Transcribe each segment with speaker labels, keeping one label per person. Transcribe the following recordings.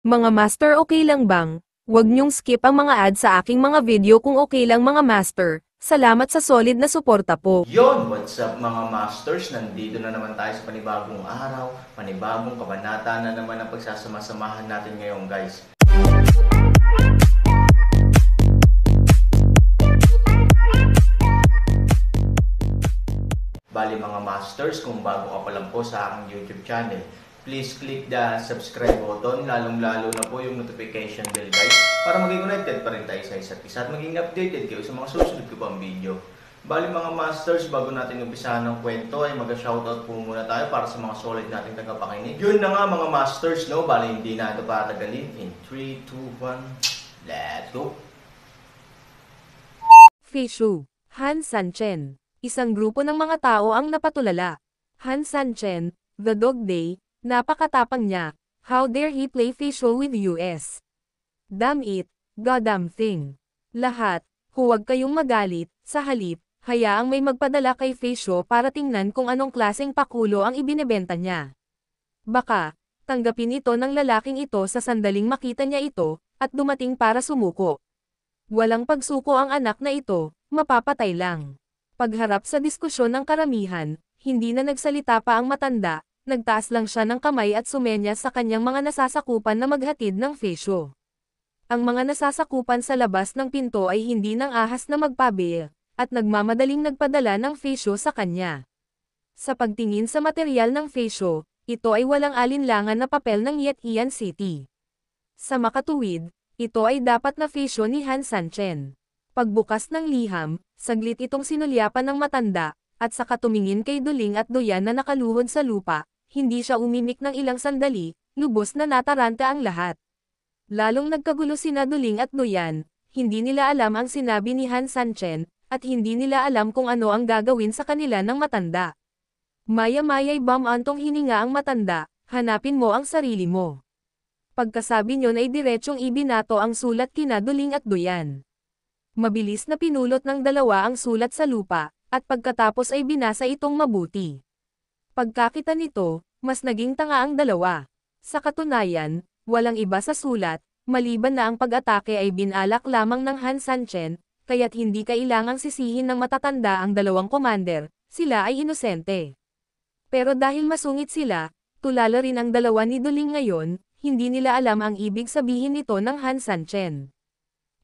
Speaker 1: Mga master, okay lang bang? Huwag niyong skip ang mga ads sa aking mga video kung okay lang mga master. Salamat sa solid na suporta po.
Speaker 2: Yon, what's up mga masters? Nandito na naman tayo sa panibagong araw, panibagong kabanata na naman ang pagsasama-samahan natin ngayon, guys. Bali mga masters, kung bago ka pa lang po sa aking YouTube channel, please click the subscribe button, lalong-lalo na po yung notification bell, guys, para maging connected pa rin tayo sa isa't isa at maging updated kayo sa mga susunod ko pang video. Bali mga masters, bago natin umpisahan ng kwento ay mag-shoutout po muna tayo para sa mga solid nating tagapakinig. Yun na nga mga masters, no? Bali hindi na ito patagalin. In 3, 2, 1, let's go!
Speaker 1: Fishu, Han Sanchen. Isang grupo ng mga tao ang napatulala. Han Sanchen, the dog day, napakatapang niya. How dare he play Fishu with US? Damn it, goddamn thing. Lahat, huwag kayong magalit, sa halip, hayaang may magpadala kay Fishu para tingnan kung anong klaseng pakulo ang ibinebenta niya. Baka, tanggapin ito ng lalaking ito sa sandaling makita niya ito, at dumating para sumuko. Walang pagsuko ang anak na ito, mapapatay lang. Pagharap sa diskusyon ng karamihan, hindi na nagsalita pa ang matanda, nagtaas lang siya ng kamay at sumenya sa kanyang mga nasasakupan na maghatid ng Fishu. Ang mga nasasakupan sa labas ng pinto ay hindi nang ahas na magpabil, at nagmamadaling nagpadala ng Fishu sa kanya. Sa pagtingin sa material ng Fishu, ito ay walang alinlangan na papel ng Yetian City. Sa makatuwid, ito ay dapat na Fishu ni Han Sanchen. Pagbukas ng liham, saglit itong sinulyapan ng matanda, at saka tumingin kay Duling at Doyan na nakaluhod sa lupa, hindi siya umimik ng ilang sandali, lubos na nataranta ang lahat. Lalong nagkagulo sina Duling at Doyan, hindi nila alam ang sinabi ni Han Sanchen, at hindi nila alam kung ano ang gagawin sa kanila ng matanda. Maya-maya'y bumantong hininga ang matanda, hanapin mo ang sarili mo. Pagkasabi niyon ay diretsong ibinato ang sulat kina Duling at Doyan. Mabilis na pinulot ng dalawa ang sulat sa lupa, at pagkatapos ay binasa itong mabuti. Pagkakita nito, mas naging tanga ang dalawa. Sa katunayan, walang iba sa sulat, maliban na ang pag-atake ay binalak lamang ng Han Sanchen, kaya't hindi kailangang sisihin ng matatanda ang dalawang commander, sila ay inosente. Pero dahil masungit sila, tulala rin ang dalawa ni Duling ngayon, hindi nila alam ang ibig sabihin nito ng Han Sanchen.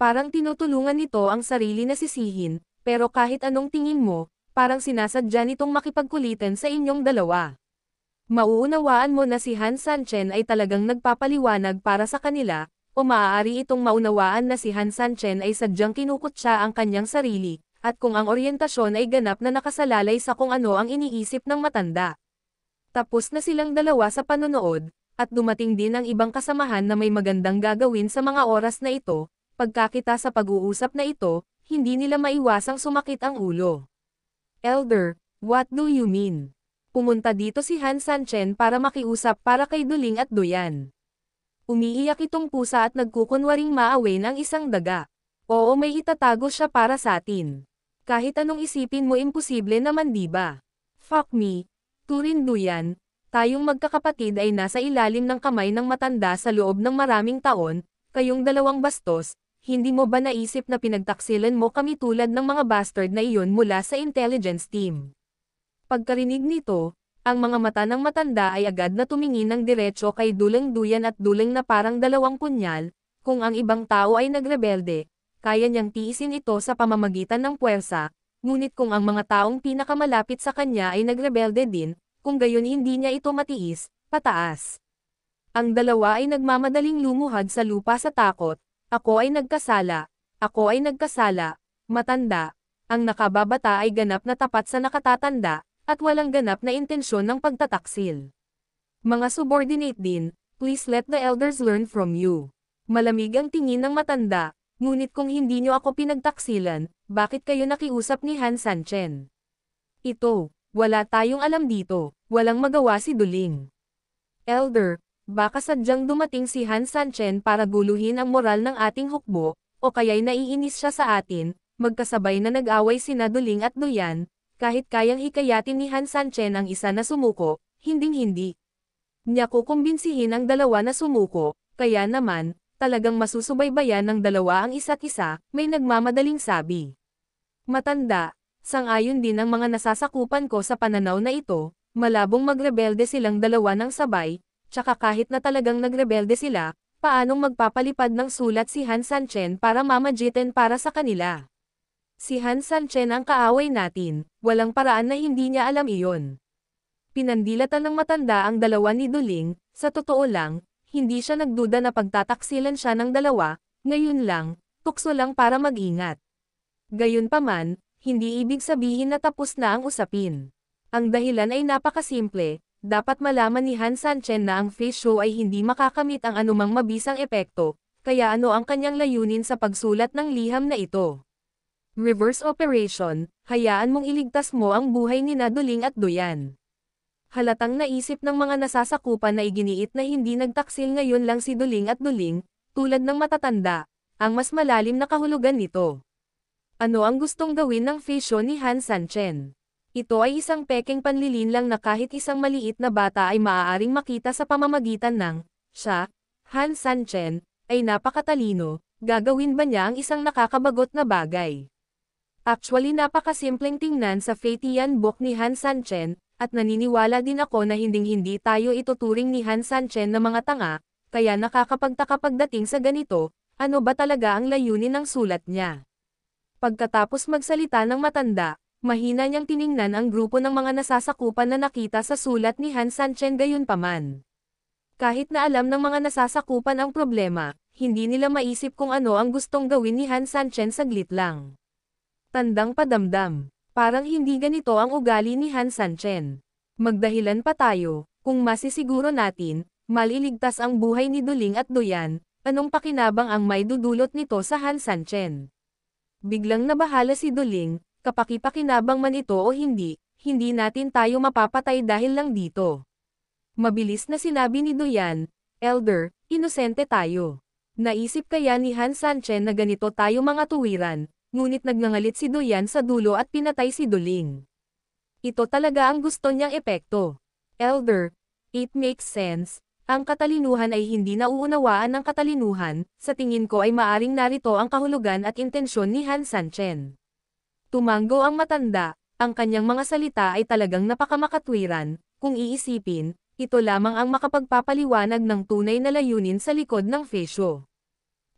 Speaker 1: Parang tinutulungan nito ang sarili na sisihin, pero kahit anong tingin mo, parang sinasadya nitong makipagkulitan sa inyong dalawa. Mauunawaan mo na si Han Sanchen ay talagang nagpapaliwanag para sa kanila, o maaari itong maunawaan na si Han Sanchen ay sadyang kinukutya ang kanyang sarili, at kung ang oryentasyon ay ganap na nakasalalay sa kung ano ang iniisip ng matanda. Tapos na silang dalawa sa panonood, at dumating din ang ibang kasamahan na may magandang gagawin sa mga oras na ito. Pagkakita sa pag-uusap na ito, hindi nila maiwasang sumakit ang ulo. Elder, what do you mean? Pumunta dito si Han Sanchen para makiusap para kay Duling at Doyan. Umiiyak itong pusa at nagkukunwaring maawin ang isang daga. Oo, may itatago siya para sa atin. Kahit anong isipin mo, imposible naman, diba? Fuck me, Turin Doyan, tayong magkakapatid ay nasa ilalim ng kamay ng matanda sa loob ng maraming taon, kayong dalawang bastos. Hindi mo ba naisip na pinagtaksilan mo kami tulad ng mga bastard na iyon mula sa intelligence team? Pagkarinig nito, ang mga mata ng matanda ay agad na tumingin ng diretso kay Duling Duyan at Duling na parang dalawang punyal. Kung ang ibang tao ay nagrebelde, kaya niyang tiisin ito sa pamamagitan ng puwersa, ngunit kung ang mga taong pinakamalapit sa kanya ay nagrebelde din, kung gayon hindi niya ito matiis, pataas. Ang dalawa ay nagmamadaling lumuhad sa lupa sa takot. Ako ay nagkasala, matanda, ang nakababata ay ganap na tapat sa nakatatanda, at walang ganap na intensyon ng pagtataksil. Mga subordinate din, please let the elders learn from you. Malamig ang tingin ng matanda, ngunit kung hindi nyo ako pinagtaksilan, bakit kayo nakiusap ni Han Sanchen? Ito, wala tayong alam dito, walang magawa si Duling. Elder, baka sadyang dumating si Han Sanchen para guluhin ang moral ng ating hukbo, o kaya'y naiinis siya sa atin, magkasabay na nag-away sina Duling at Doyan, kahit kayang hikayatin ni Han Sanchen ang isa na sumuko, hinding-hindi. Niya kukumbinsihin ang dalawa na sumuko, kaya naman, talagang masusubaybayan ng dalawa ang isa't isa, may nagmamadaling sabi. Matanda, sang-ayon din ang mga nasasakupan ko sa pananaw na ito, malabong magrebelde silang dalawa ng sabay, tsaka kahit na talagang nagrebelde sila, paanong magpapalipad ng sulat si Han Sanchen para mamagitin para sa kanila. Si Han Sanchen ang kaaway natin, walang paraan na hindi niya alam iyon. Pinandilatan ng matanda ang dalawa ni Duling, sa totoo lang, hindi siya nagduda na pagtataksilan siya ng dalawa, ngayon lang, tukso lang para mag-ingat. Gayunpaman, hindi ibig sabihin na tapos na ang usapin. Ang dahilan ay napakasimple, dapat malaman ni Han Sanchen na ang face show ay hindi makakamit ang anumang mabisang epekto, kaya ano ang kanyang layunin sa pagsulat ng liham na ito. Reverse operation, hayaan mong iligtas mo ang buhay ni Duling at Doyan. Halatang naisip ng mga nasasakupan na iginiit na hindi nagtaksil ngayon lang si Duling at Duling, tulad ng matatanda, ang mas malalim na kahulugan nito. Ano ang gustong gawin ng face show ni Han Sanchen? Ito ay isang pekeng panlilinlang na kahit isang maliit na bata ay maaaring makita sa pamamagitan ng, siya, Han Sanchen, ay napakatalino, gagawin ba niya ang isang nakakabagot na bagay? Actually napakasimpleng tingnan sa Feitian book ni Han Sanchen, at naniniwala din ako na hinding-hindi tayo ituturing ni Han Sanchen na mga tanga, kaya nakakapagtaka pagdating sa ganito, ano ba talaga ang layunin ng sulat niya? Pagkatapos magsalita ng matanda, mahina niyang tiningnan ang grupo ng mga nasasakupan na nakita sa sulat ni Han Sanchen gayunpaman. Kahit na alam ng mga nasasakupan ang problema, hindi nila maisip kung ano ang gustong gawin ni Han Sanchen saglit lang. Tandang padamdam. Parang hindi ganito ang ugali ni Han Sanchen. Magdahilan pa tayo, kung masisiguro natin, maliligtas ang buhay ni Duling at Doyan, anong pakinabang ang may dudulot nito sa Han Sanchen? Biglang nabahala si Duling, kapaki-pakinabang man ito o hindi natin tayo mapapatay dahil lang dito. Mabilis na sinabi ni Doyan, Elder, inosente tayo. Naisip kaya ni Han Sanchen na ganito tayo mga tuwiran, ngunit nagngangalit si Doyan sa dulo at pinatay si Duling. Ito talaga ang gusto niyang epekto. Elder, it makes sense, ang katalinuhan ay hindi nauunawaan ng katalinuhan, sa tingin ko ay maaring narito ang kahulugan at intensyon ni Han Sanchen. Tumango ang matanda, ang kanyang mga salita ay talagang napakamakatwiran, kung iisipin, ito lamang ang makapagpapaliwanag ng tunay na layunin sa likod ng face show.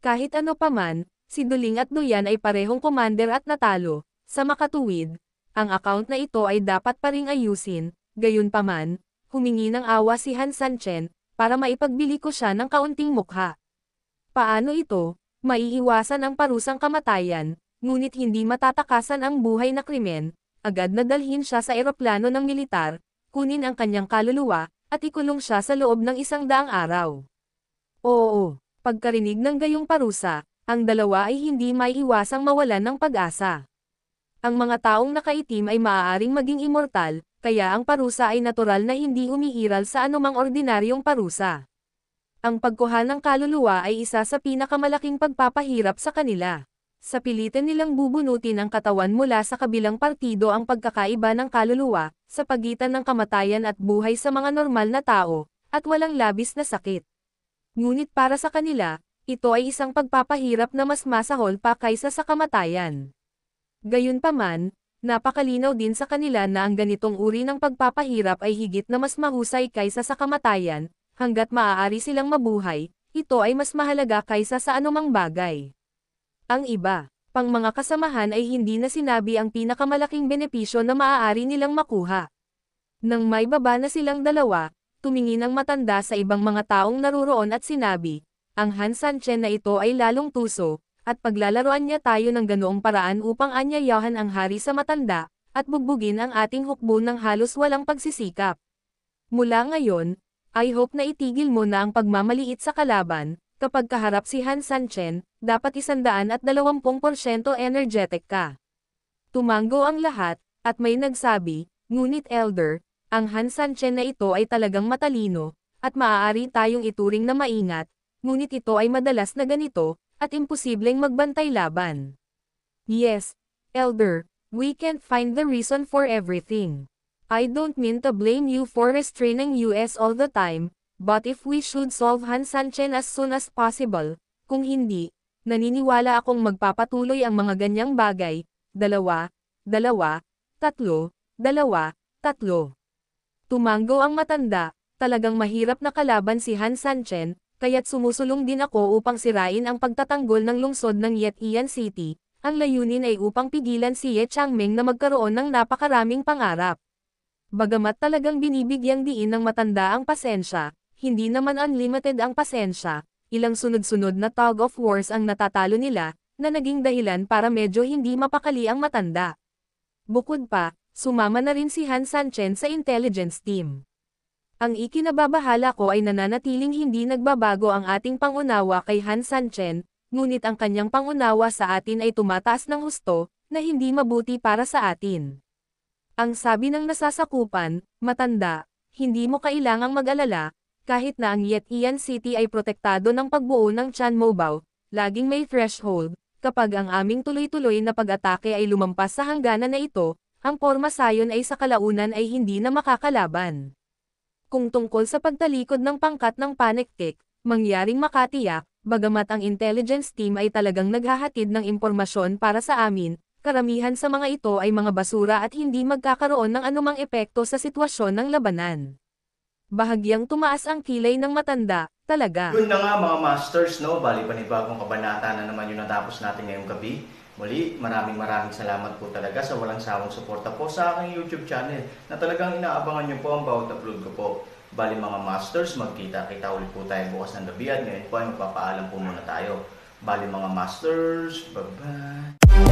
Speaker 1: Kahit ano paman, si Duling at Doyan ay parehong commander at natalo, sa makatuwid, ang account na ito ay dapat pa ring ayusin, gayunpaman, humingi ng awa si Han Sanchen, para maipagbili ko siya ng kaunting mukha. Paano ito? Maiiwasan ang parusang kamatayan, ngunit hindi matatakasan ang buhay na krimen, agad na dalhin siya sa eroplano ng militar, kunin ang kanyang kaluluwa, at ikulong siya sa loob ng 100 araw. Oo, pagkarinig ng gayong parusa, ang dalawa ay hindi maiiwasang mawalan ng pag-asa. Ang mga taong nakaitim ay maaaring maging immortal, kaya ang parusa ay natural na hindi umiiral sa anumang ordinaryong parusa. Ang pagkuha ng kaluluwa ay isa sa pinakamalaking pagpapahirap sa kanila. Sa pilitan nilang bubunutin ang katawan mula sa kabilang partido ang pagkakaiba ng kaluluwa, sa pagitan ng kamatayan at buhay sa mga normal na tao, at walang labis na sakit. Ngunit para sa kanila, ito ay isang pagpapahirap na mas masahol pa kaysa sa kamatayan. Gayunpaman, napakalinaw din sa kanila na ang ganitong uri ng pagpapahirap ay higit na mas mahusay kaysa sa kamatayan, hanggat maaari silang mabuhay, ito ay mas mahalaga kaysa sa anumang bagay. Ang iba, pang mga kasamahan ay hindi na sinabi ang pinakamalaking benepisyo na maaari nilang makuha. Nang may baba na silang dalawa, tumingin ang matanda sa ibang mga taong naruroon at sinabi, ang Han Sanchen na ito ay lalong tuso, at paglalaroan niya tayo ng ganoong paraan upang anyayahan ang hari sa matanda, at bugbugin ang ating hukbo ng halos walang pagsisikap. Mula ngayon, I hope na itigil mo na ang pagmamaliit sa kalaban, kapag kaharap si Han Sanchen, dapat 120% energetic ka. Tumango ang lahat, at may nagsabi, ngunit Elder, ang Han Sanchen na ito ay talagang matalino, at maaari tayong ituring na maingat, ngunit ito ay madalas na ganito, at imposibleng magbantay laban. Yes, Elder, we can't find the reason for everything. I don't mean to blame you for restraining us all the time, But if we should solve Han Sanchen as soon as possible, kung hindi, naniniwala akong magpapatuloy ang mga ganyang bagay, 2, 2, 3, 2, 3. Tumanggo ang matanda, talagang mahirap na kalaban si Han Sanchen, kaya't sumusulong din ako upang sirain ang pagtatanggol ng lungsod ng Yetian City. Ang layunin ay upang pigilan si Ye Changmeng na magkaroon ng napakaraming pangarap. Bagamat talagang binibigyang diin ng matanda ang pasensya, hindi naman unlimited ang pasensya, ilang sunod-sunod na tug of wars ang natatalo nila, na naging dahilan para medyo hindi mapakali ang matanda. Bukod pa, sumama na rin si Han Sanchen sa intelligence team. Ang ikinababahala ko ay nananatiling hindi nagbabago ang ating pangunawa kay Han Sanchen, ngunit ang kanyang pangunawa sa atin ay tumataas ng husto, na hindi mabuti para sa atin. Ang sabi ng nasasakupan, matanda, hindi mo kailangang mag-alala, kahit na ang Yetian City ay protektado ng pagbuo ng Chan Mobao, laging may threshold, kapag ang aming tuloy-tuloy na pag-atake ay lumampas sa hangganan na ito, ang porma sayon ay sa kalaunan ay hindi na makakalaban. Kung tungkol sa pagtalikod ng pangkat ng Panektik, mangyaring makatiyak, bagamat ang intelligence team ay talagang naghahatid ng impormasyon para sa amin, karamihan sa mga ito ay mga basura at hindi magkakaroon ng anumang epekto sa sitwasyon ng labanan. Bahagyang tumaas ang kilay ng matanda, talaga.
Speaker 2: Yun na nga mga masters, no? Bali panibagong kabanata na naman yung natapos natin ngayong gabi. Muli, maraming salamat po talaga sa walang sawang suporta po sa aking YouTube channel na talagang inaabangan nyo po ang bawat upload ko po. Bali mga masters, magkita-kita ulit po tayo bukas ng gabi at ngayon po ay magpapaalam po muna tayo. Bali mga masters, bye-bye!